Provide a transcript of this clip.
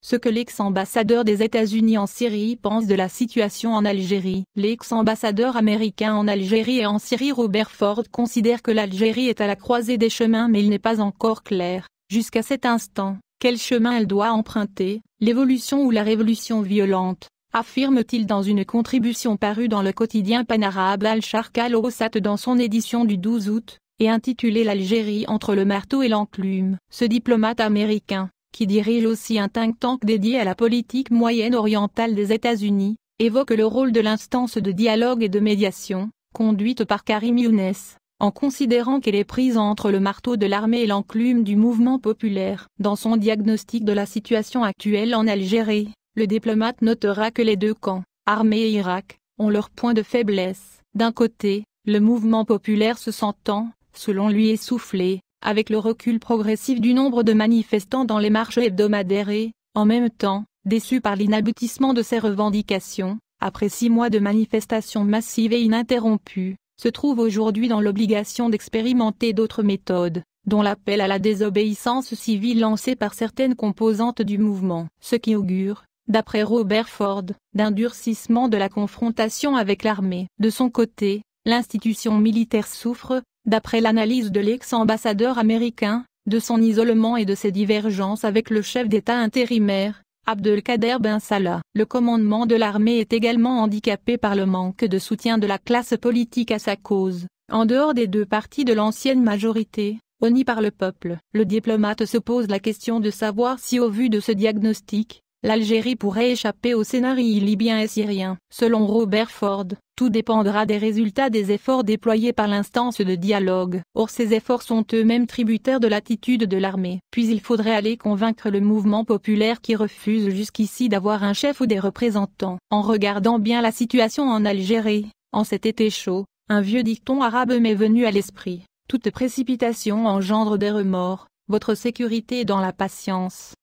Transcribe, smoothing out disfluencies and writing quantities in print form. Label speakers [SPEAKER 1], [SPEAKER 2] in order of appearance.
[SPEAKER 1] ce que l'ex-ambassadeur des États-Unis en Syrie pense de la situation en Algérie. L'ex-ambassadeur américain en Algérie et en Syrie Robert Ford considère que l'Algérie est à la croisée des chemins, mais il n'est pas encore clair, jusqu'à cet instant, quel chemin elle doit emprunter, l'évolution ou la révolution violente, affirme-t-il dans une contribution parue dans le quotidien panarabe Al-Sharq Al-Awsat dans son édition du 12 août, et intitulée L'Algérie entre le marteau et l'enclume. Ce diplomate américain, qui dirige aussi un think tank dédié à la politique moyenne-orientale des États-Unis, évoque le rôle de l'instance de dialogue et de médiation, conduite par Karim Younes, en considérant qu'elle est prise entre le marteau de l'armée et l'enclume du mouvement populaire. Dans son diagnostic de la situation actuelle en Algérie, le diplomate notera que les deux camps, armée et Irak, ont leurs points de faiblesse. D'un côté, le mouvement populaire se sentant, selon lui, essoufflé, avec le recul progressif du nombre de manifestants dans les marches hebdomadaires et, en même temps, déçu par l'inaboutissement de ses revendications, après 6 mois de manifestations massives et ininterrompues, se trouve aujourd'hui dans l'obligation d'expérimenter d'autres méthodes, dont l'appel à la désobéissance civile lancé par certaines composantes du mouvement. Ce qui augure, d'après Robert Ford, d'un durcissement de la confrontation avec l'armée. De son côté, l'institution militaire souffre, d'après l'analyse de l'ex-ambassadeur américain, de son isolement et de ses divergences avec le chef d'État intérimaire, Abdelkader Ben Salah. Le commandement de l'armée est également handicapé par le manque de soutien de la classe politique à sa cause, en dehors des deux partis de l'ancienne majorité, honnie par le peuple. Le diplomate se pose la question de savoir si, au vu de ce diagnostic, l'Algérie pourrait échapper aux scénarios libyens et syriens. Selon Robert Ford, tout dépendra des résultats des efforts déployés par l'instance de dialogue. Or ces efforts sont eux-mêmes tributaires de l'attitude de l'armée. Puis il faudrait aller convaincre le mouvement populaire qui refuse jusqu'ici d'avoir un chef ou des représentants. En regardant bien la situation en Algérie, en cet été chaud, un vieux dicton arabe m'est venu à l'esprit. Toute précipitation engendre des remords, votre sécurité est dans la patience.